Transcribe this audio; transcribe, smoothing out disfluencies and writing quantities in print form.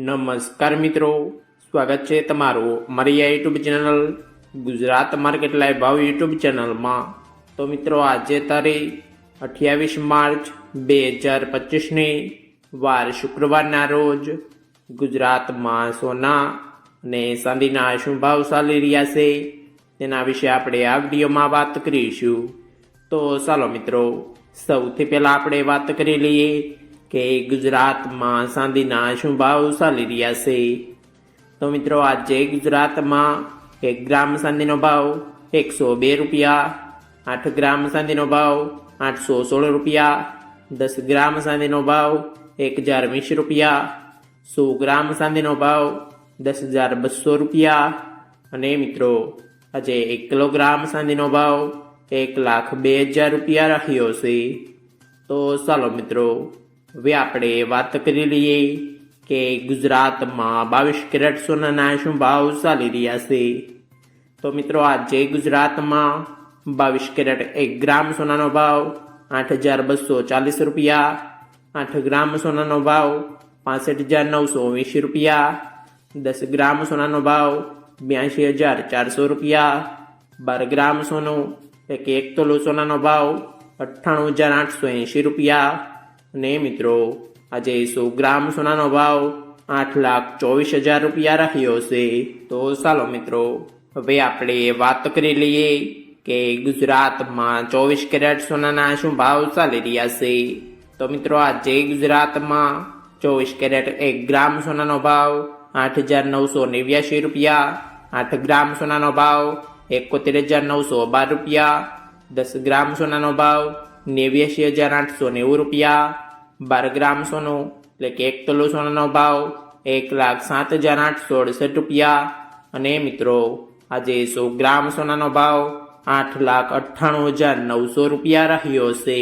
નમસ્કાર મિત્રો, સ્વાગત છે તમારું અમારી આ YouTube channel Gujarat market live ભાવ યુટ્યુબ ચેનલમાં। તો મિત્રો, આજે તારીખ 28 માર્ચ 2025ની વાર શુક્રવારના રોજ ગુજરાતમાં સોના અને ચાંદીના શું ભાવ ચાલી રહ્યા છે તેના વિશે આપણે આ વિડીયોમાં વાત કરીશું। તો ચાલો મિત્રો, સૌથી પહેલાં આપણે વાત કરી લઈએ કે ગુજરાતમાં ચાંદીના શું ભાવ ચાલી રહ્યા છે। તો મિત્રો, આજે ગુજરાતમાં 1 ગ્રામ ચાંદીનો ભાવ 102 રૂપિયા, 8 ગ્રામ ચાંદીનો ભાવ 816 રૂપિયા, 10 ગ્રામ ચાંદીનો ભાવ 1020 રૂપિયા, 100 ગ્રામ ચાંદીનો ભાવ 10,200 રૂપિયા અને મિત્રો આજે 1 કિલોગ્રામ ચાંદીનો ભાવ 1,02,000 રૂપિયા રહ્યો છે। તો ચાલો મિત્રો, હવે આપણે વાત કરી લઈએ કે ગુજરાતમાં 22 કેરેટ સોનાના શું ભાવ ચાલી રહ્યા છે। તો મિત્રો, આજે ગુજરાતમાં 22 કેરેટ 1 ગ્રામ સોનાનો ભાવ 8,240 રૂપિયા, 8 ગ્રામ સોનાનો ભાવ 65,920 રૂપિયા, 10 ગ્રામ સોનાનો ભાવ 82,400 રૂપિયા, 12 ગ્રામ સોનું એટલે 1 તોલો સોનાનો ભાવ 98,880 રૂપિયા અને મિત્રો આજે 100 ગ્રામ સોનાનો ભાવ 8,24,000 રૂપિયા રહ્યો છે। તો ચાલો મિત્રો, હવે આપણે વાત કરી લઈએ કે ગુજરાતમાં 24 કેરેટ સોનાના શું ભાવ ચાલી રહ્યા છે। તો મિત્રો, આજે ગુજરાતમાં 24 કેરેટ 1 ગ્રામ સોનાનો ભાવ 8,989 રૂપિયા, 8 ગ્રામ સોનાનો ભાવ 71,912 રૂપિયા, 10 ગ્રામ સોનાનો ભાવ 89,890 રૂપિયા, 12 ગ્રામ સોનું એટલે કે 1 તોલો સોનાનો ભાવ 1,07,868 રૂપિયા અને મિત્રો આજે 100 ગ્રામ સોનાનો ભાવ 8,98,900 રૂપિયા રહ્યો છે।